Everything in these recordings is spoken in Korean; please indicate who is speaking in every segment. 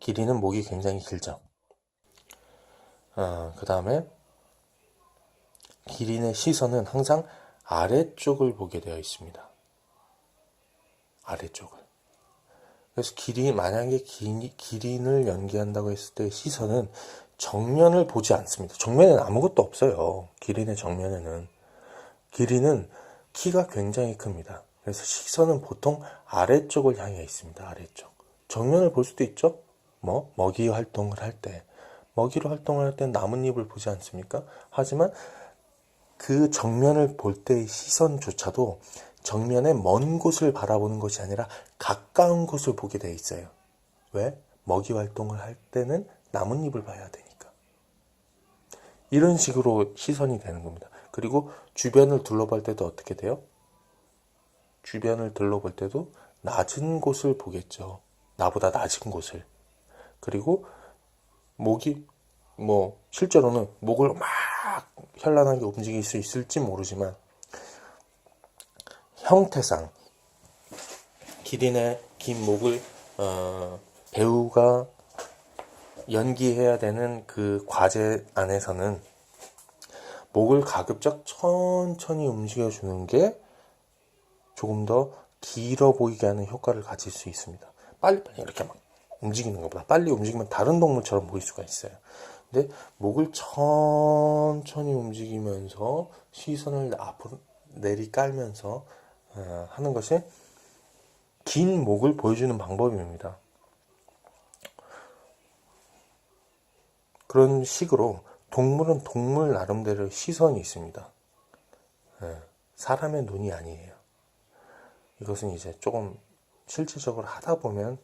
Speaker 1: 길이는 목이 굉장히 길죠. 그 다음에 기린의 시선은 항상 아래쪽을 보게 되어 있습니다. 아래쪽을. 그래서 만약에 기린을 연기한다고 했을 때 시선은 정면을 보지 않습니다. 정면에는 아무것도 없어요. 기린의 정면에는. 기린은 키가 굉장히 큽니다. 그래서 시선은 보통 아래쪽을 향해 있습니다. 아래쪽. 정면을 볼 수도 있죠. 먹이 활동을 할 때. 먹이로 활동을 할 때 나뭇잎을 보지 않습니까? 하지만 그 정면을 볼 때의 시선조차도 정면의 먼 곳을 바라보는 것이 아니라 가까운 곳을 보게 되어 있어요. 왜? 먹이 활동을 할 때는 나뭇잎을 봐야 되니까. 이런 식으로 시선이 되는 겁니다. 그리고 주변을 둘러볼 때도 어떻게 돼요? 주변을 둘러볼 때도 낮은 곳을 보겠죠. 나보다 낮은 곳을. 그리고 목이 실제로는 목을 막 현란하게 움직일 수 있을지 모르지만 형태상 기린의 긴 목을 배우가 연기해야 되는 그 과제 안에서는 목을 가급적 천천히 움직여주는 게 조금 더 길어 보이게 하는 효과를 가질 수 있습니다. 빨리빨리 이렇게 막 움직이는 것보다 빨리 움직이면 다른 동물처럼 보일 수가 있어요. 근데 목을 천천히 움직이면서 시선을 앞으로 내리깔면서 하는 것이 긴 목을 보여주는 방법입니다. 그런 식으로 동물은 동물 나름대로의 시선이 있습니다. 사람의 눈이 아니에요. 이것은 이제 조금 실질적으로 하다 보면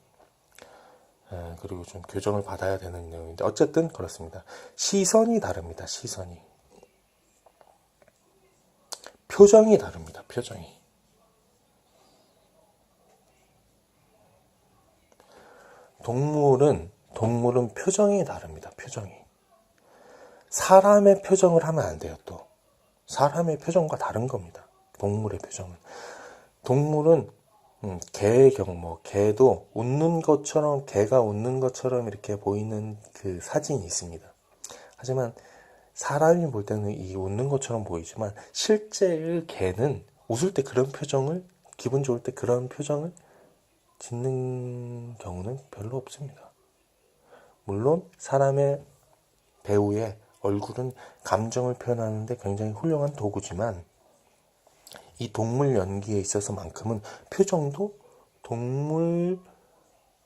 Speaker 1: 그리고 좀 교정을 받아야 되는 내용인데 어쨌든 그렇습니다. 시선이 다릅니다. 시선이. 표정이 다릅니다. 표정이. 동물은 표정이 다릅니다. 표정이. 사람의 표정을 하면 안 돼요. 또 사람의 표정과 다른 겁니다. 동물의 표정은. 동물은 개의 경우 개도 개가 웃는 것처럼 이렇게 보이는 그 사진이 있습니다. 하지만 사람이 볼 때는 이 웃는 것처럼 보이지만 실제의 개는 웃을 때 그런 표정을, 기분 좋을 때 그런 표정을 짓는 경우는 별로 없습니다. 물론 사람의 배우의 얼굴은 감정을 표현하는데 굉장히 훌륭한 도구지만 이 동물 연기에 있어서만큼은 표정도 동물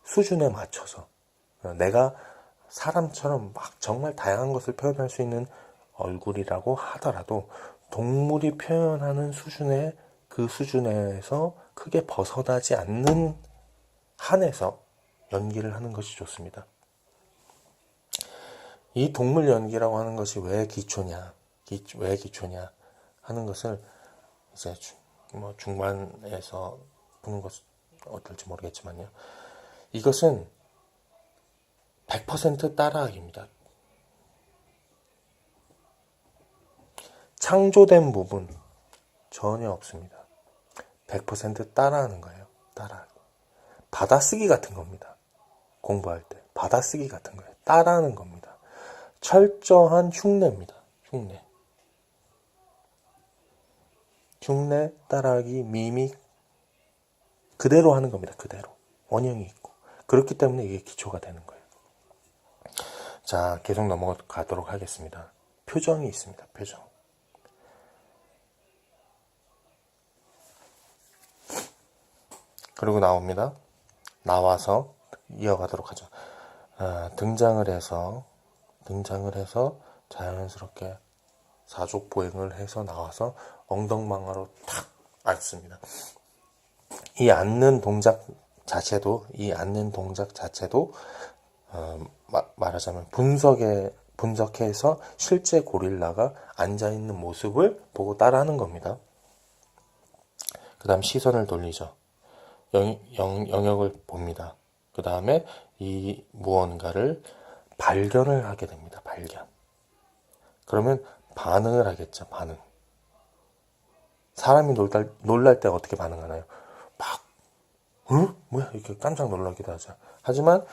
Speaker 1: 수준에 맞춰서 내가 사람처럼 막 정말 다양한 것을 표현할 수 있는 얼굴이라고 하더라도 동물이 표현하는 수준의 그 수준에서 크게 벗어나지 않는 한에서 연기를 하는 것이 좋습니다. 이 동물 연기라고 하는 것이 왜 기초냐 하는 것을 이제 중반에서 보는 것은 어떨지 모르겠지만요. 이것은 100% 따라하기입니다. 창조된 부분 전혀 없습니다. 100% 따라하는 거예요. 따라하기. 받아쓰기 같은 겁니다. 공부할 때 받아쓰기 같은 거예요. 따라하는 겁니다. 철저한 흉내입니다. 흉내, 따라하기, 미믹 그대로 하는 겁니다. 그대로. 원형이 있고. 그렇기 때문에 이게 기초가 되는 거예요. 자, 계속 넘어가도록 하겠습니다. 표정이 있습니다. 표정. 그리고 나옵니다. 나와서 이어가도록 하죠. 등장을 해서 자연스럽게 사족보행을 해서 나와서 엉덩방아로 탁 앉습니다. 이 앉는 동작 자체도 말하자면 분석해서 실제 고릴라가 앉아있는 모습을 보고 따라하는 겁니다. 그 다음 시선을 돌리죠. 영역을 봅니다. 그 다음에 이 무언가를 발견을 하게 됩니다. 발견. 그러면 반응을 하겠죠. 반응. 사람이 놀랄 때 어떻게 반응하나요? 막 뭐야? 이렇게 깜짝 놀라기도 하죠. 하지만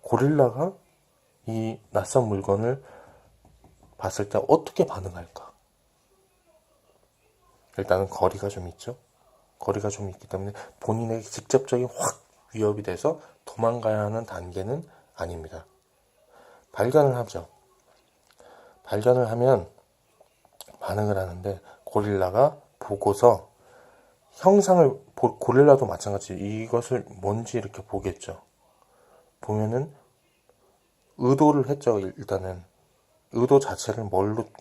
Speaker 1: 고릴라가 이 낯선 물건을 봤을 때 어떻게 반응할까? 일단은 거리가 좀 있죠. 거리가 좀 있기 때문에 본인에게 직접적인 확 위협이 돼서 도망가야 하는 단계는 아닙니다. 발견을 하죠. 발견을 하면 반응을 하는데 고릴라가 보고서 고릴라도 마찬가지 이것을 뭔지 이렇게 보겠죠. 보면은 의도를 했죠. 일단은 의도 자체를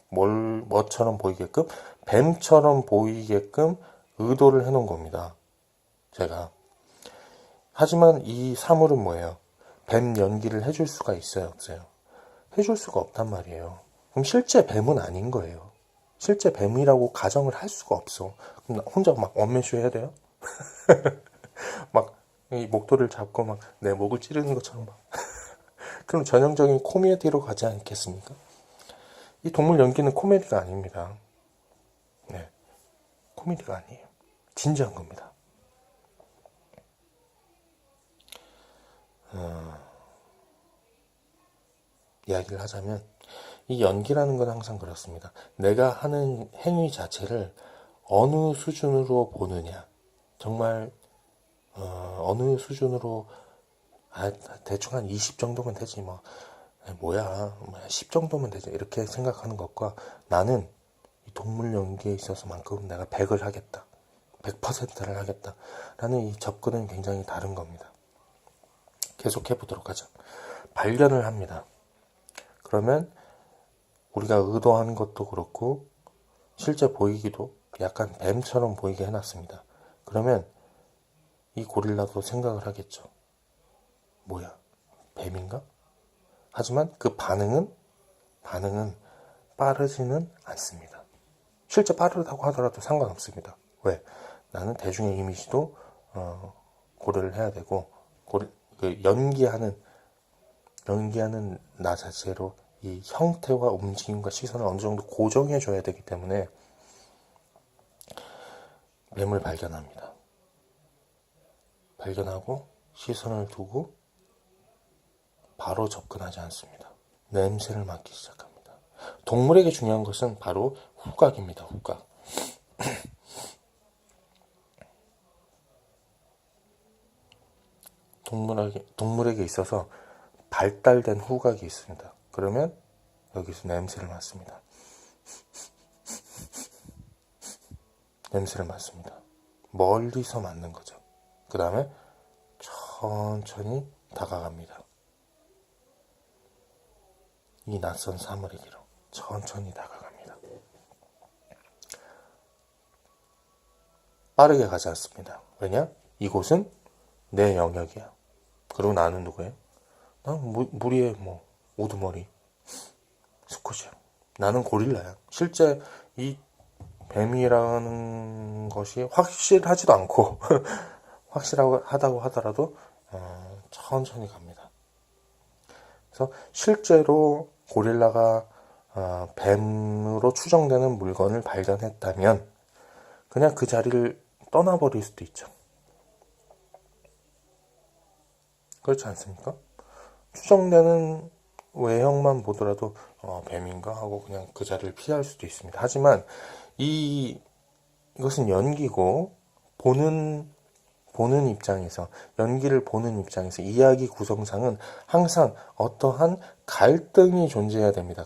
Speaker 1: 뭐처럼 보이게끔 뱀처럼 보이게끔 의도를 해놓은 겁니다. 제가. 하지만 이 사물은 뭐예요? 뱀 연기를 해줄 수가 있어요, 없어요? 해줄 수가 없단 말이에요. 그럼 실제 뱀은 아닌 거예요. 실제 뱀이라고 가정을 할 수가 없어. 그럼 혼자 막 원맨쇼 해야 돼요? 막 이 목도리를 잡고 막 내 목을 찌르는 것처럼 막. 그럼 전형적인 코미디로 가지 않겠습니까? 이 동물 연기는 코미디가 아닙니다. 네, 코미디가 아니에요. 진지한 겁니다. 이야기를 하자면 이 연기라는 건 항상 그렇습니다. 내가 하는 행위 자체를 어느 수준으로 보느냐. 정말 어느 수준으로 대충 한 20 정도면 되지 뭐 뭐야 10 정도면 되지 이렇게 생각하는 것과 나는 이 동물 연기에 있어서만큼 내가 100을 하겠다. 100%를 하겠다. 라는 이 접근은 굉장히 다른 겁니다. 계속해 보도록 하죠. 발견을 합니다. 그러면 우리가 의도한 것도 그렇고 실제 보이기도 약간 뱀처럼 보이게 해놨습니다. 그러면 이 고릴라도 생각을 하겠죠. 뭐야? 뱀인가? 하지만 그 반응은 빠르지는 않습니다. 실제 빠르다고 하더라도 상관없습니다. 왜? 나는 대중의 이미지도 고려를 해야 되고 그 연기하는 나 자체로 이 형태와 움직임과 시선을 어느 정도 고정해 줘야 되기 때문에 뱀을 발견합니다. 발견하고 시선을 두고 바로 접근하지 않습니다. 냄새를 맡기 시작합니다. 동물에게 중요한 것은 바로 후각입니다. 후각. 동물에게 있어서 발달된 후각이 있습니다. 그러면 여기서 냄새를 맡습니다. 냄새를 맡습니다. 멀리서 맡는 거죠. 그 다음에 천천히 다가갑니다. 이 낯선 사물에게로 천천히 다가갑니다. 빠르게 가지 않습니다. 왜냐? 이곳은 내 영역이야. 그리고 나는 누구예요? 난 무리의 우두머리 수컷이야. 나는 고릴라야. 실제 이 뱀이라는 것이 확실하지도 않고 확실하다고 하더라도 천천히 갑니다. 그래서 실제로 고릴라가 뱀으로 추정되는 물건을 발견했다면 그냥 그 자리를 떠나버릴 수도 있죠. 그렇지 않습니까? 추정되는 외형만 보더라도 뱀인가 하고 그냥 그 자리를 피할 수도 있습니다. 하지만 이것은 연기고 보는 입장에서 연기를 보는 입장에서 이야기 구성상은 항상 어떠한 갈등이 존재해야 됩니다.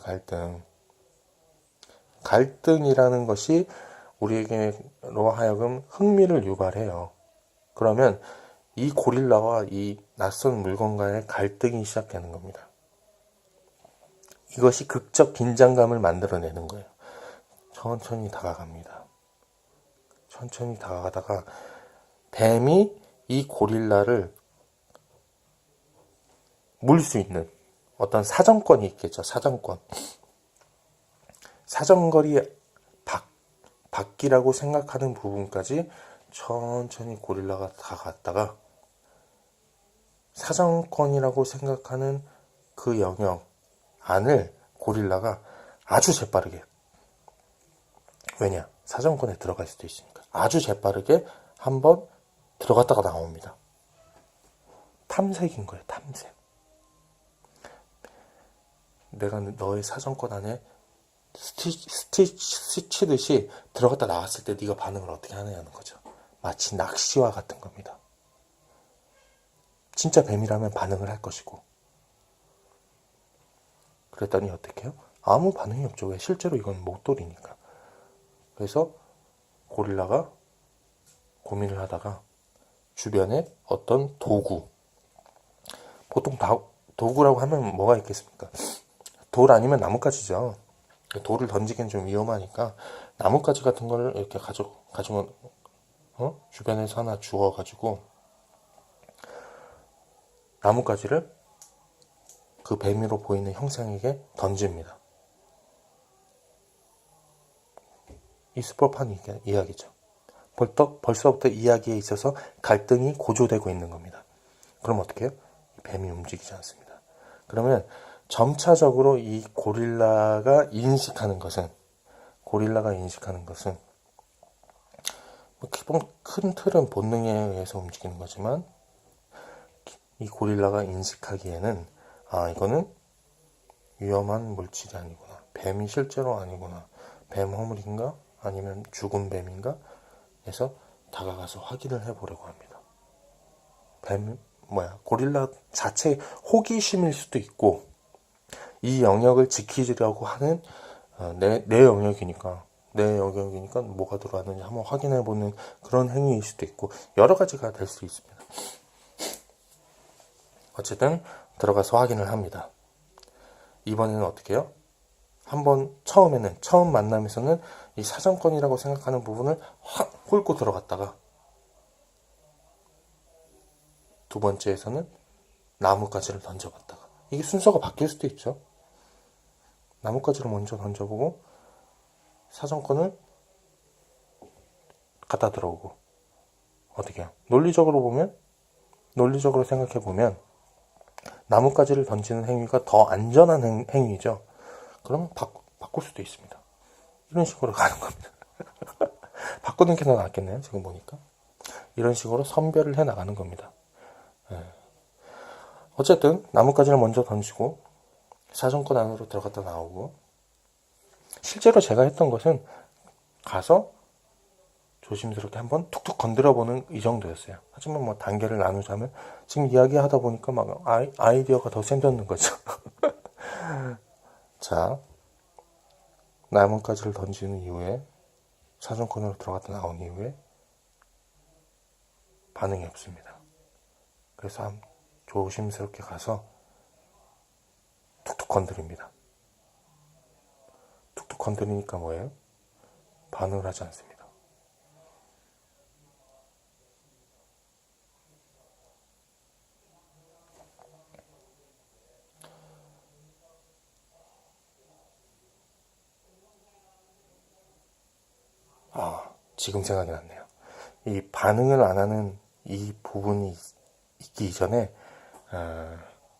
Speaker 1: 갈등이라는 것이 우리에게로 하여금 흥미를 유발해요. 그러면 이 고릴라와 이 낯선 물건과의 갈등이 시작되는 겁니다. 이것이 극적 긴장감을 만들어내는 거예요. 천천히 다가갑니다. 천천히 다가가다가 뱀이 이 고릴라를 물 수 있는 어떤 사정권이 있겠죠. 사정거리 밖이라고 생각하는 부분까지 천천히 고릴라가 다가갔다가 사정권이라고 생각하는 그 영역 안을 고릴라가 아주 재빠르게, 왜냐? 사정권에 들어갈 수도 있으니까 아주 재빠르게 한번 들어갔다가 나옵니다. 탐색인 거예요. 탐색. 내가 너의 사정권 안에 스치듯이 들어갔다 나왔을 때 네가 반응을 어떻게 하느냐는 거죠. 마치 낚시와 같은 겁니다. 진짜 뱀이라면 반응을 할 것이고. 그랬더니 어떻게 해요? 아무 반응이 없죠. 왜? 실제로 이건 목도리니까. 그래서 고릴라가 고민을 하다가 주변에 어떤 도구, 보통 도구라고 하면 뭐가 있겠습니까? 돌 아니면 나뭇가지죠. 돌을 던지기는 좀 위험하니까 나뭇가지 같은 걸 이렇게 가지고 주변에서 하나 주워가지고 나뭇가지를 그 뱀으로 보이는 형상에게 던집니다. 있을 법한 이야기죠. 벌써부터 이야기에 있어서 갈등이 고조되고 있는 겁니다. 그럼 어떻게 해요? 뱀이 움직이지 않습니다. 그러면 점차적으로 이 고릴라가 인식하는 것은 기본 큰 틀은 본능에 의해서 움직이는 거지만 이 고릴라가 인식하기에는 이거는 위험한 물질이 아니구나. 뱀이 실제로 아니구나. 뱀 허물인가? 아니면 죽은 뱀인가? 해서 다가가서 확인을 해보려고 합니다. 고릴라 자체의 호기심일 수도 있고 이 영역을 지키려고 하는 내 영역이니까 뭐가 들어왔는지 한번 확인해보는 그런 행위일 수도 있고 여러 가지가 될 수 있습니다. 어쨌든 들어가서 확인을 합니다. 이번에는 어떻게 해요? 처음 만남에서는 이 사정권이라고 생각하는 부분을 확 훑고 들어갔다가 두 번째에서는 나뭇가지를 던져봤다가 이게 순서가 바뀔 수도 있죠. 나뭇가지를 먼저 던져보고 사정권을 갖다 들어오고 어떻게 해요? 논리적으로 생각해보면 나뭇가지를 던지는 행위가 더 안전한 행위죠. 그러면 바꿀 수도 있습니다. 이런 식으로 가는 겁니다. 바꾸는 게 더 낫겠네요. 지금 보니까. 이런 식으로 선별을 해 나가는 겁니다. 어쨌든 나뭇가지를 먼저 던지고 사정권 안으로 들어갔다 나오고 실제로 제가 했던 것은 가서 조심스럽게 한번 툭툭 건드려보는 이 정도였어요. 하지만 뭐 단계를 나누자면 지금 이야기하다 보니까 막 아이디어가 더 생겼는 거죠. 자, 나뭇가지를 던지는 이후에 사정권으로 들어갔다 나온 이후에 반응이 없습니다. 그래서 조심스럽게 가서 툭툭 건드립니다. 툭툭 건드리니까 뭐예요? 반응을 하지 않습니다. 지금 생각이 났네요. 이 반응을 안 하는 이 부분이 있기 이전에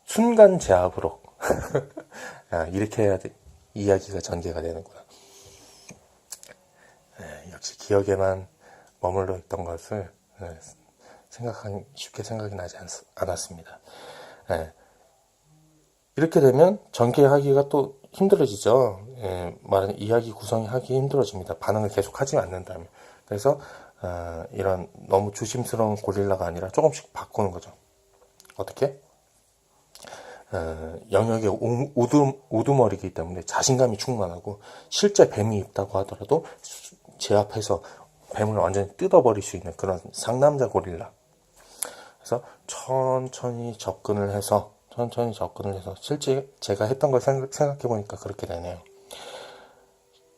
Speaker 1: 순간 제압으로 이렇게 해야 이야기가 전개가 되는구나. 역시 기억에만 머물러 있던 것을 쉽게 생각이 나지 않았습니다. 이렇게 되면 전개하기가 또 힘들어지죠. 말하는 이야기 구성이 하기 힘들어집니다. 반응을 계속 하지 않는다면. 그래서 이런 너무 조심스러운 고릴라가 아니라 조금씩 바꾸는 거죠. 어떻게? 영역의 우두머리이기 때문에 자신감이 충만하고 실제 뱀이 있다고 하더라도 제 앞에서 뱀을 완전히 뜯어버릴 수 있는 그런 상남자 고릴라. 그래서 천천히 접근을 해서 실제 제가 했던 걸 생각해 보니까 그렇게 되네요.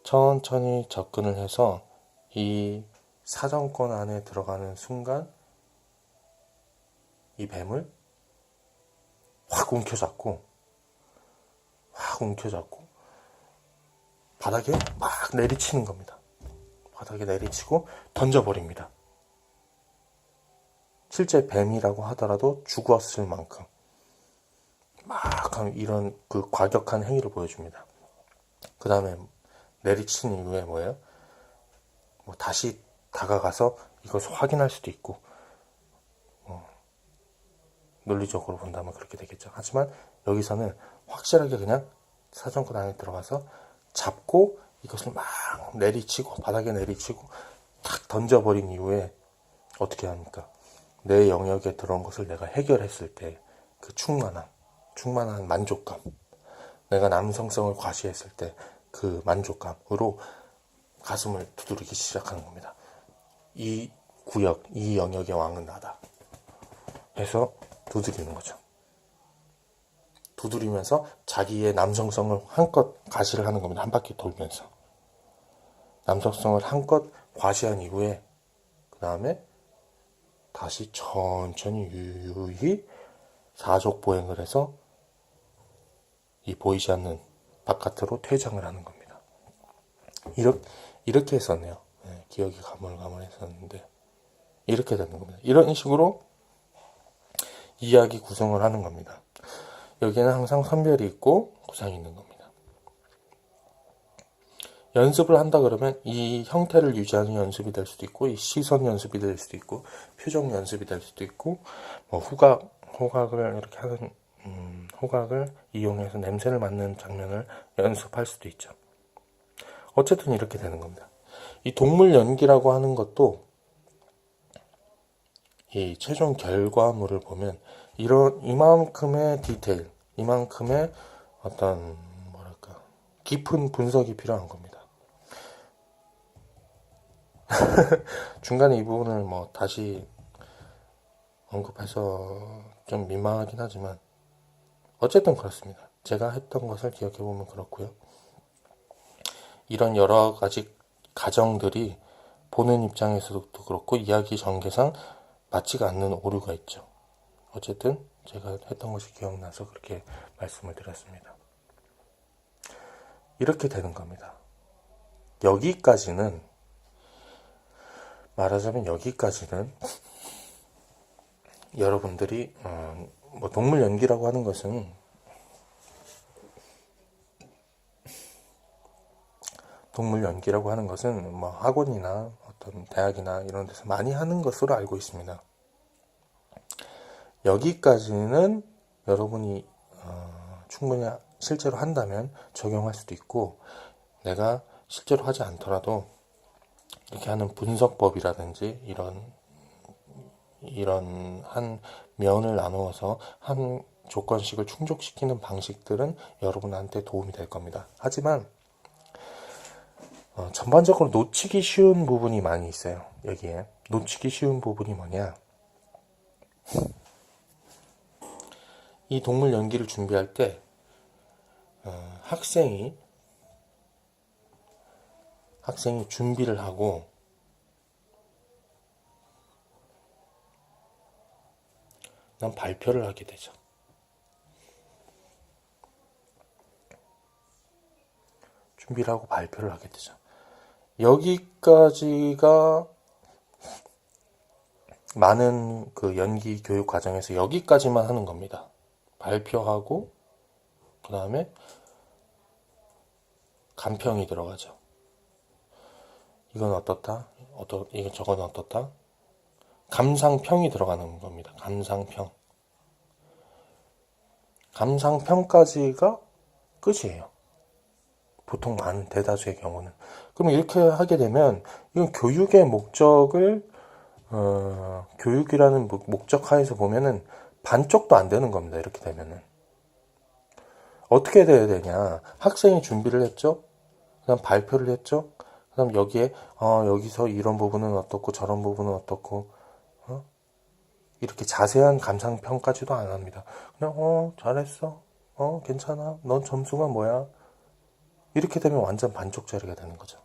Speaker 1: 천천히 접근을 해서 이 사정권 안에 들어가는 순간 이 뱀을 확 움켜잡고 바닥에 막 내리치는 겁니다. 바닥에 내리치고 던져버립니다. 실제 뱀이라고 하더라도 죽었을 만큼 막 이런 그 과격한 행위를 보여줍니다. 그 다음에 내리친 이후에 뭐예요? 다시 다가가서 이것을 확인할 수도 있고 논리적으로 본다면 그렇게 되겠죠. 하지만 여기서는 확실하게 그냥 사정권 안에 들어가서 잡고 이것을 막 내리치고 바닥에 내리치고 탁 던져버린 이후에 어떻게 합니까? 내 영역에 들어온 것을 내가 해결했을 때 그 충만한 만족감, 내가 남성성을 과시했을 때 그 만족감으로 가슴을 두드리기 시작하는 겁니다. 이 구역, 이 영역의 왕은 나다 해서 두드리는 거죠. 두드리면서 자기의 남성성을 한껏 과시를 하는 겁니다. 한 바퀴 돌면서 남성성을 한껏 과시한 이후에 그 다음에 다시 천천히 유유히 사족보행을 해서 이 보이지 않는 바깥으로 퇴장을 하는 겁니다. 이렇게 했었네요. 네, 기억이 가물가물했었는데 이렇게 되는 겁니다. 이런 식으로 이야기 구성을 하는 겁니다. 여기에는 항상 선별이 있고 구상이 있는 겁니다. 연습을 한다 그러면 이 형태를 유지하는 연습이 될 수도 있고, 이 시선 연습이 될 수도 있고, 표정 연습이 될 수도 있고, 뭐 호각을 이렇게 하는 호각을 이용해서 냄새를 맡는 장면을 연습할 수도 있죠. 어쨌든 이렇게 되는 겁니다. 이 동물 연기라고 하는 것도 이 최종 결과물을 보면 이만큼의 디테일, 이만큼의 어떤 깊은 분석이 필요한 겁니다. 중간에 이 부분을 뭐 다시 언급해서 좀 민망하긴 하지만 어쨌든 그렇습니다. 제가 했던 것을 기억해보면 그렇고요. 이런 여러 가지 가정들이 보는 입장에서도 그렇고 이야기 전개상 맞지가 않는 오류가 있죠. 어쨌든 제가 했던 것이 기억나서 그렇게 말씀을 드렸습니다. 이렇게 되는 겁니다. 말하자면 여기까지는 여러분들이 뭐 동물 연기라고 하는 것은 뭐 학원이나 어떤 대학이나 이런 데서 많이 하는 것으로 알고 있습니다. 여기까지는 여러분이 충분히 실제로 한다면 적용할 수도 있고, 내가 실제로 하지 않더라도 이렇게 하는 분석법이라든지 이런 한 면을 나누어서 한 조건식을 충족시키는 방식들은 여러분한테 도움이 될 겁니다. 하지만 전반적으로 놓치기 쉬운 부분이 많이 있어요. 여기에 놓치기 쉬운 부분이 뭐냐, 이 동물 연기를 준비할 때 학생이 준비를 하고 난 발표를 하게 되죠. 준비를 하고 발표를 하게 되죠. 여기까지가 많은 그 연기 교육 과정에서 여기까지만 하는 겁니다. 발표하고 그 다음에 감평이 들어가죠. 이건 어떻다? 저건 어떻다? 감상평이 들어가는 겁니다. 감상평까지가 끝이에요. 보통 많은 대다수의 경우는. 그럼 이렇게 하게 되면 이건 교육의 목적을 교육이라는 목적 하에서 보면은 반쪽도 안 되는 겁니다. 이렇게 되면은 어떻게 돼야 되냐? 학생이 준비를 했죠. 그다음 발표를 했죠. 그다음 여기에 여기서 이런 부분은 어떻고 저런 부분은 어떻고 이렇게 자세한 감상평까지도 안 합니다. 그냥 잘했어. 괜찮아. 넌 점수가 뭐야? 이렇게 되면 완전 반쪽짜리가 되는 거죠.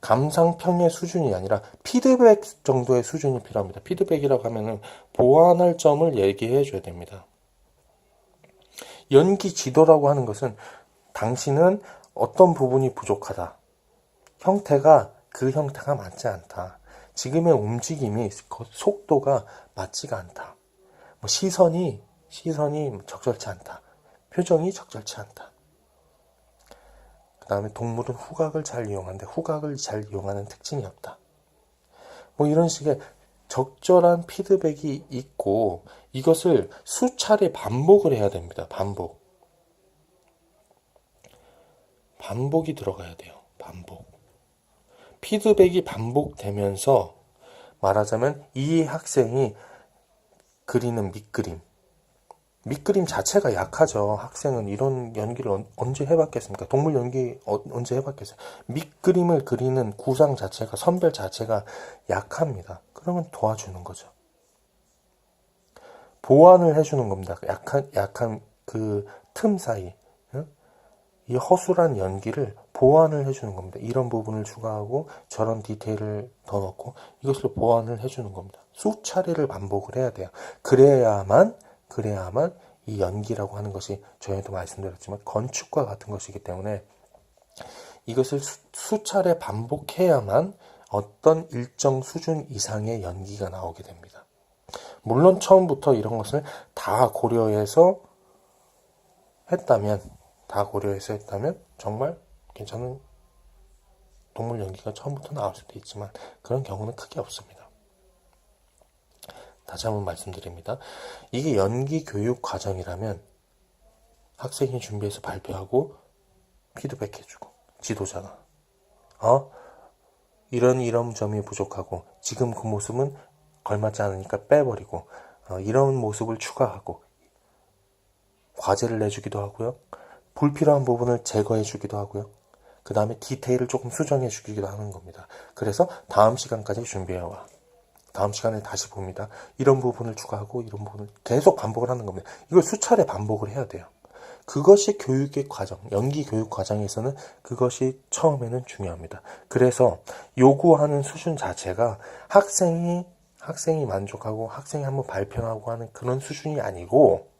Speaker 1: 감상평의 수준이 아니라 피드백 정도의 수준이 필요합니다. 피드백이라고 하면은 보완할 점을 얘기해 줘야 됩니다. 연기 지도라고 하는 것은 당신은 어떤 부분이 부족하다. 그 형태가 맞지 않다. 지금의 움직임이 속도가 맞지가 않다. 뭐 시선이 적절치 않다. 표정이 적절치 않다. 그 다음에 동물은 후각을 잘 이용하는데 후각을 잘 이용하는 특징이 없다. 뭐 이런 식의 적절한 피드백이 있고 이것을 수차례 반복을 해야 됩니다. 반복. 반복이 들어가야 돼요. 반복. 피드백이 반복되면서 말하자면 이 학생이 그리는 밑그림 자체가 약하죠. 학생은 이런 연기를 언제 해봤겠습니까? 동물 연기 언제 해봤겠어요? 밑그림을 그리는 구상 자체가, 선별 자체가 약합니다. 그러면 도와주는 거죠. 보완을 해주는 겁니다. 약한 그 틈 사이, 이 허술한 연기를 보완을 해주는 겁니다. 이런 부분을 추가하고 저런 디테일을 더 넣고 이것을 보완을 해주는 겁니다. 수차례를 반복을 해야 돼요. 그래야만 이 연기라고 하는 것이 전에도 말씀드렸지만 건축과 같은 것이기 때문에 이것을 수차례 반복해야만 어떤 일정 수준 이상의 연기가 나오게 됩니다. 물론 처음부터 이런 것을 다 고려해서 했다면 정말 괜찮은 동물 연기가 처음부터 나올 수도 있지만 그런 경우는 크게 없습니다. 다시 한번 말씀드립니다. 이게 연기 교육 과정이라면 학생이 준비해서 발표하고 피드백해주고 지도자가 이런 점이 부족하고 지금 그 모습은 걸맞지 않으니까 빼버리고 이런 모습을 추가하고 과제를 내주기도 하고요. 불필요한 부분을 제거해 주기도 하고요. 그 다음에 디테일을 조금 수정해 주기도 하는 겁니다. 그래서 다음 시간까지 준비해와. 다음 시간에 다시 봅니다. 이런 부분을 추가하고 이런 부분을 계속 반복을 하는 겁니다. 이걸 수차례 반복을 해야 돼요. 그것이 교육의 과정, 연기 교육 과정에서는 그것이 처음에는 중요합니다. 그래서 요구하는 수준 자체가 학생이 만족하고 학생이 한번 발표하고 하는 그런 수준이 아니고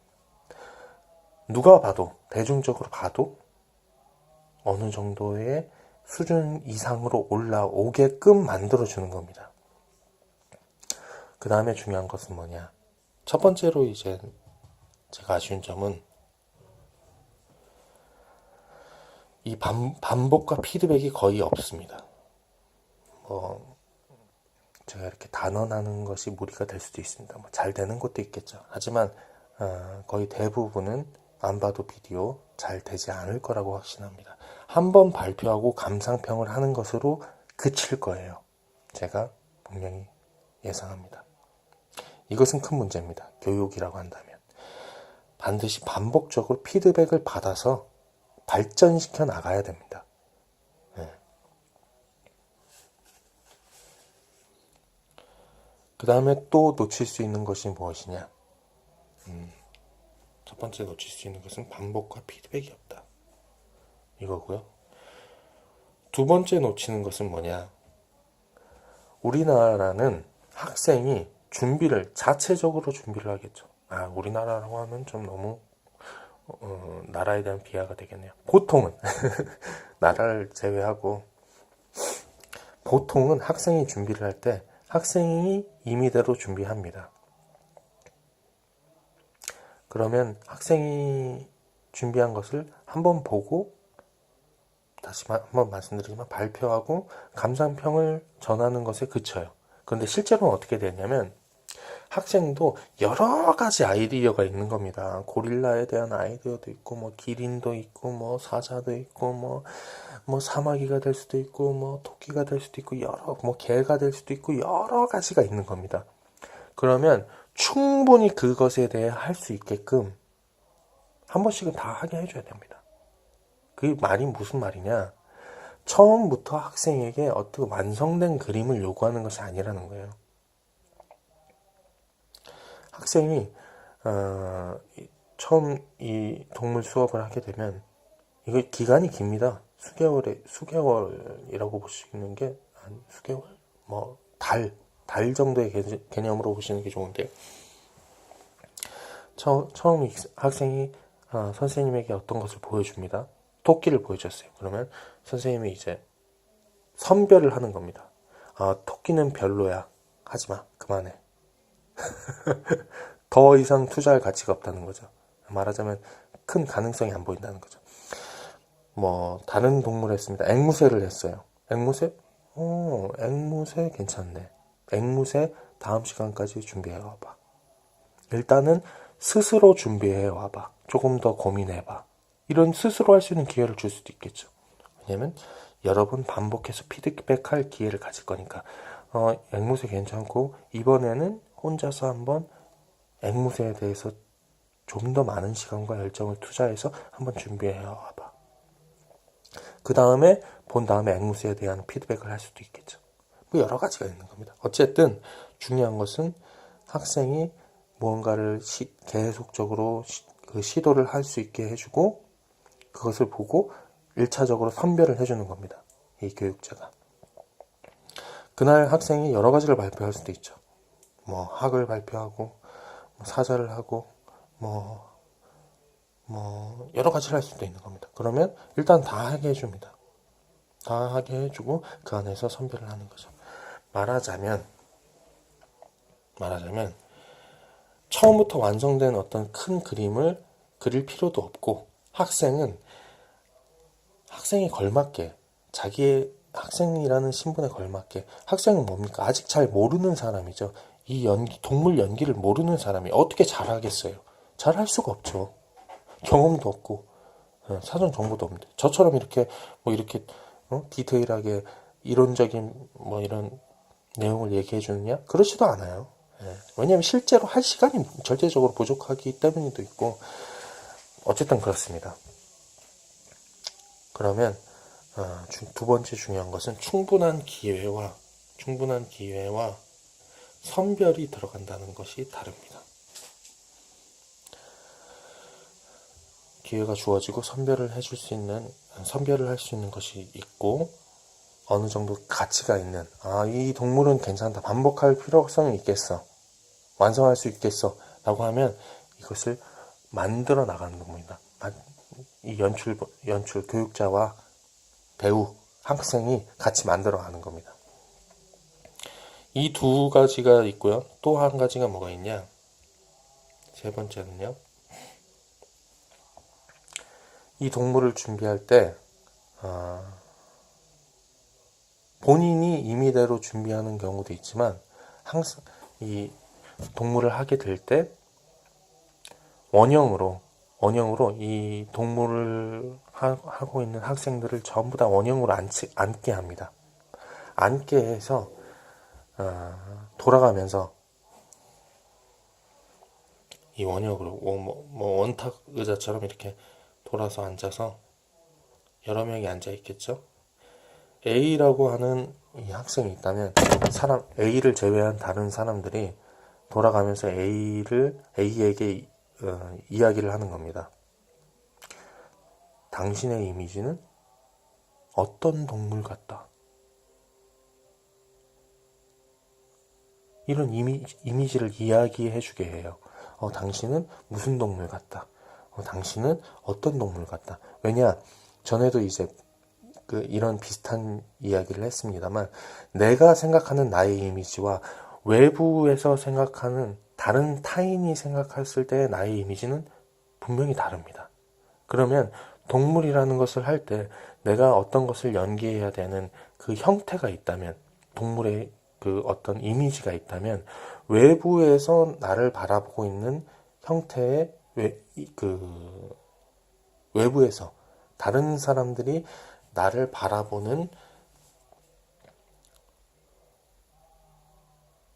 Speaker 1: 누가 봐도, 대중적으로 봐도 어느 정도의 수준 이상으로 올라오게끔 만들어주는 겁니다. 그 다음에 중요한 것은 뭐냐? 첫 번째로 이제 제가 아쉬운 점은 이 반복과 피드백이 거의 없습니다. 제가 이렇게 단언하는 것이 무리가 될 수도 있습니다. 잘 되는 것도 있겠죠. 하지만 거의 대부분은 안 봐도 비디오 잘 되지 않을 거라고 확신합니다. 한번 발표하고 감상평을 하는 것으로 그칠 거예요. 제가 분명히 예상합니다. 이것은 큰 문제입니다. 교육이라고 한다면. 반드시 반복적으로 피드백을 받아서 발전시켜 나가야 됩니다. 네. 그 다음에 또 놓칠 수 있는 것이 무엇이냐? 첫 번째 놓칠 수 있는 것은 반복과 피드백이 없다. 이거고요. 두 번째 놓치는 것은 뭐냐? 우리나라는 학생이 자체적으로 준비를 하겠죠. 우리나라라고 하면 좀 너무 나라에 대한 비하가 되겠네요. 보통은 나라를 제외하고 보통은 학생이 준비를 할 때 학생이 임의대로 준비합니다. 그러면 학생이 준비한 것을 한번 보고 다시 한번 말씀드리지만 발표하고 감상평을 전하는 것에 그쳐요. 그런데 실제로는 어떻게 되냐면 학생도 여러 가지 아이디어가 있는 겁니다. 고릴라에 대한 아이디어도 있고, 기린도 있고, 사자도 있고, 사마귀가 될 수도 있고, 토끼가 될 수도 있고, 개가 될 수도 있고, 여러 가지가 있는 겁니다. 그러면 충분히 그것에 대해 할 수 있게끔 한 번씩은 다 하게 해줘야 됩니다. 그 말이 무슨 말이냐? 처음부터 학생에게 어떤 완성된 그림을 요구하는 것이 아니라는 거예요. 학생이 처음 이 동물 수업을 하게 되면 이거 기간이 깁니다. 수개월이라고 보시는 게 수개월? 달 정도의 개념으로 보시는 게 좋은데 처음 학생이 선생님에게 어떤 것을 보여줍니다. 토끼를 보여줬어요. 그러면 선생님이 이제 선별을 하는 겁니다. 토끼는 별로야. 하지마. 그만해. 더 이상 투자할 가치가 없다는 거죠. 말하자면 큰 가능성이 안 보인다는 거죠. 다른 동물 했습니다. 앵무새를 했어요. 앵무새? 앵무새 괜찮네. 앵무새 다음 시간까지 준비해 와봐. 일단은 스스로 준비해 와봐. 조금 더 고민해봐. 이런 스스로 할 수 있는 기회를 줄 수도 있겠죠. 왜냐면 여러 번 반복해서 피드백할 기회를 가질 거니까. 앵무새 괜찮고 이번에는 혼자서 한번 앵무새에 대해서 좀 더 많은 시간과 열정을 투자해서 한번 준비해 와봐. 그 다음에 본 다음에 앵무새에 대한 피드백을 할 수도 있겠죠. 뭐 여러 가지가 있는 겁니다. 어쨌든 중요한 것은 학생이 무언가를 계속적으로 시도를 할 수 있게 해주고 그것을 보고 1차적으로 선별을 해주는 겁니다. 이 교육자가. 그날 학생이 여러 가지를 발표할 수도 있죠. 뭐 학을 발표하고 뭐 사자를 하고 뭐 여러 가지를 할 수도 있는 겁니다. 그러면 일단 다 하게 해줍니다. 다 하게 해주고 그 안에서 선별을 하는 거죠. 말하자면 처음부터 완성된 어떤 큰 그림을 그릴 필요도 없고 학생이 걸맞게 자기의 학생이라는 신분에 걸맞게 학생은 뭡니까? 아직 잘 모르는 사람이죠. 이 동물 연기를 모르는 사람이 어떻게 잘하겠어요? 잘할 수가 없죠. 경험도 없고 사전 정보도 없는데 저처럼 이렇게 디테일하게 이론적인 이런 내용을 얘기해 주느냐? 그렇지도 않아요. 왜냐하면 실제로 할 시간이 절대적으로 부족하기 때문에도 있고 어쨌든 그렇습니다. 그러면 두 번째 중요한 것은 충분한 기회와 선별이 들어간다는 것이 다릅니다. 기회가 주어지고 선별을 할 수 있는 것이 있고 어느 정도 가치가 있는 이 동물은 괜찮다. 반복할 필요성이 있겠어. 완성할 수 있겠어. 라고 하면 이것을 만들어 나가는 겁니다. 이 연출 교육자와 배우, 학생이 같이 만들어 가는 겁니다. 이 두 가지가 있고요. 또 한 가지가 뭐가 있냐? 세 번째는요. 이 동물을 준비할 때 본인이 임의대로 준비하는 경우도 있지만 항상 이 동물을 하게 될 때 원형으로 이 동물을 하고 있는 학생들을 전부 다 원형으로 앉게 합니다. 앉게 해서 돌아가면서 이 원형으로 원탁 의자처럼 이렇게 돌아서 앉아서 여러 명이 앉아 있겠죠. A라고 하는 이 학생이 있다면 A를 제외한 다른 사람들이 돌아가면서 A에게 이야기를 하는 겁니다. 당신의 이미지는 어떤 동물 같다. 이런 이미지를 이야기해 주게 해요. 당신은 무슨 동물 같다. 당신은 어떤 동물 같다. 왜냐, 전에도 이제 이런 비슷한 이야기를 했습니다만 내가 생각하는 나의 이미지와 외부에서 생각하는 다른 타인이 생각했을 때의 나의 이미지는 분명히 다릅니다. 그러면 동물이라는 것을 할 때 내가 어떤 것을 연기해야 되는 그 형태가 있다면 동물의 그 어떤 이미지가 있다면 외부에서 나를 바라보고 있는 형태의 외부에서 다른 사람들이 나를 바라보는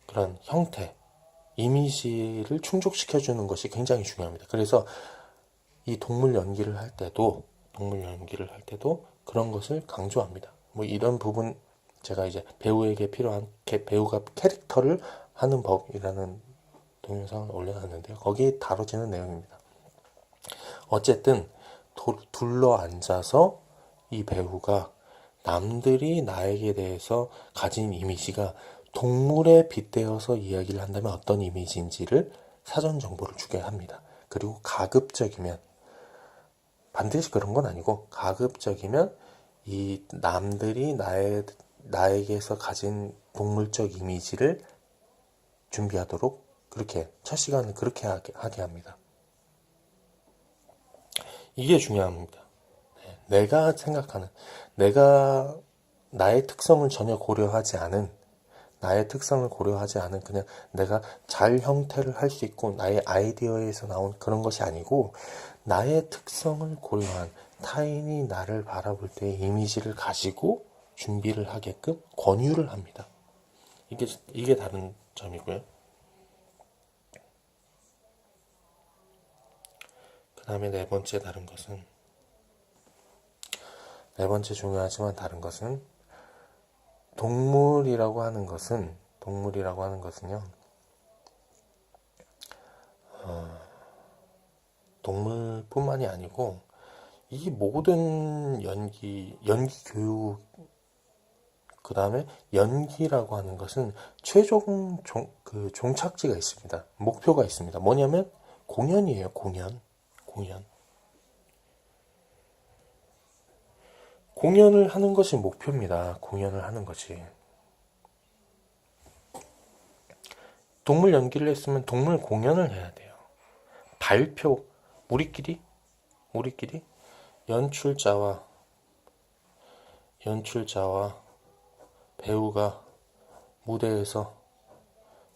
Speaker 1: 그런 형태, 이미지를 충족시켜주는 것이 굉장히 중요합니다. 그래서 이 동물 연기를 할 때도 그런 것을 강조합니다. 이런 부분 제가 이제 배우에게 필요한 배우가 캐릭터를 하는 법이라는 동영상을 올려놨는데요. 거기에 다뤄지는 내용입니다. 어쨌든 둘러 앉아서 이 배우가 남들이 나에게 대해서 가진 이미지가 동물에 빗대어서 이야기를 한다면 어떤 이미지인지를 사전 정보를 주게 합니다. 그리고 가급적이면 반드시 그런 건 아니고 가급적이면 이 남들이 나에게서 가진 동물적 이미지를 준비하도록 그렇게 첫 시간을 그렇게 하게 합니다. 이게 중요합니다. 내가 생각하는 내가 나의 특성을 전혀 고려하지 않은 나의 특성을 고려하지 않은 그냥 내가 잘 형태를 할 수 있고 나의 아이디어에서 나온 그런 것이 아니고 나의 특성을 고려한 타인이 나를 바라볼 때의 이미지를 가지고 준비를 하게끔 권유를 합니다. 이게 다른 점이고요. 그 다음에 네 번째 중요하지만 다른 것은 동물이라고 하는 것은요, 동물뿐만이 아니고 이 모든 연기 교육, 그 다음에 연기라고 하는 것은 최종 종착지가 있습니다. 목표가 있습니다. 뭐냐면 공연이에요. 공연을 하는 것이 목표입니다. 공연을 하는 것이. 동물 연기를 했으면 동물 공연을 해야 돼요. 발표, 우리끼리 연출자와 배우가 무대에서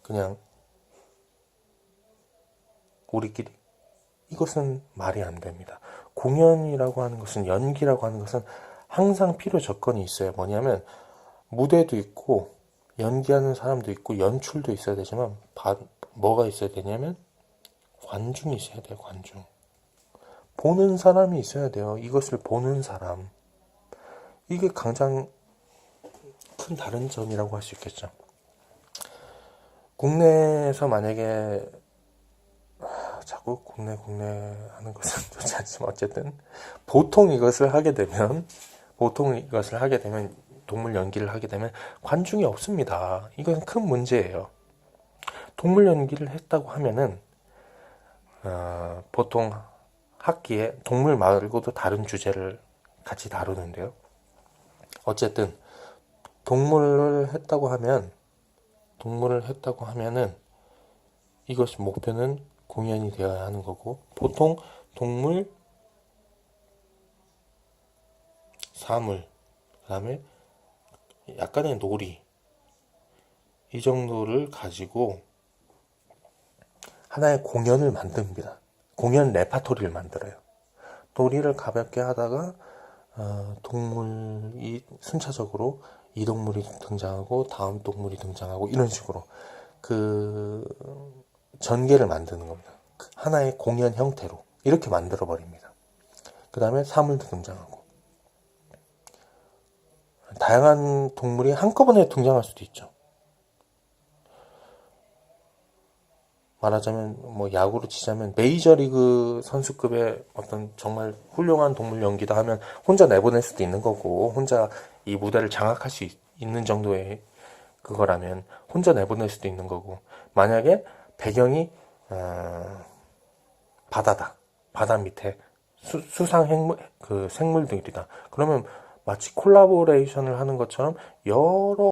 Speaker 1: 그냥 우리끼리, 이것은 말이 안 됩니다. 공연이라고 하는 것은, 연기라고 하는 것은 항상 필요 조건이 있어요. 뭐냐면 무대도 있고 연기하는 사람도 있고 연출도 있어야 되지만 뭐가 있어야 되냐면 관중이 있어야 돼요. 관중. 보는 사람이 있어야 돼요. 이것을 보는 사람. 이게 가장 큰 다른 점이라고 할 수 있겠죠. 국내에서 만약에 자꾸 국내 하는 것은 좋지 않지만 어쨌든 보통 이것을 하게 되면 동물 연기를 하게 되면 관중이 없습니다. 이건 큰 문제예요. 동물 연기를 했다고 하면은 보통 학기에 동물 말고도 다른 주제를 같이 다루는데요. 어쨌든 동물을 했다고 하면은 이것이 목표는 공연이 되어야 하는 거고, 보통 동물, 사물, 그 다음에 약간의 놀이, 이 정도를 가지고 하나의 공연을 만듭니다. 공연 레파토리를 만들어요. 놀이를 가볍게 하다가 동물이 순차적으로 이 동물이 등장하고 다음 동물이 등장하고 이런 식으로 전개를 만드는 겁니다. 하나의 공연 형태로 이렇게 만들어 버립니다. 그 다음에 사물도 등장하고, 다양한 동물이 한꺼번에 등장할 수도 있죠. 말하자면 뭐 야구로 치자면 메이저리그 선수급의 어떤 정말 훌륭한 동물 연기다 하면 혼자 내보낼 수도 있는 거고, 혼자 이 무대를 장악할 수 있는 정도의 그거라면 혼자 내보낼 수도 있는 거고, 만약에 배경이 바다다. 바다 밑에 수상 생물들이다. 그러면 마치 콜라보레이션을 하는 것처럼 여러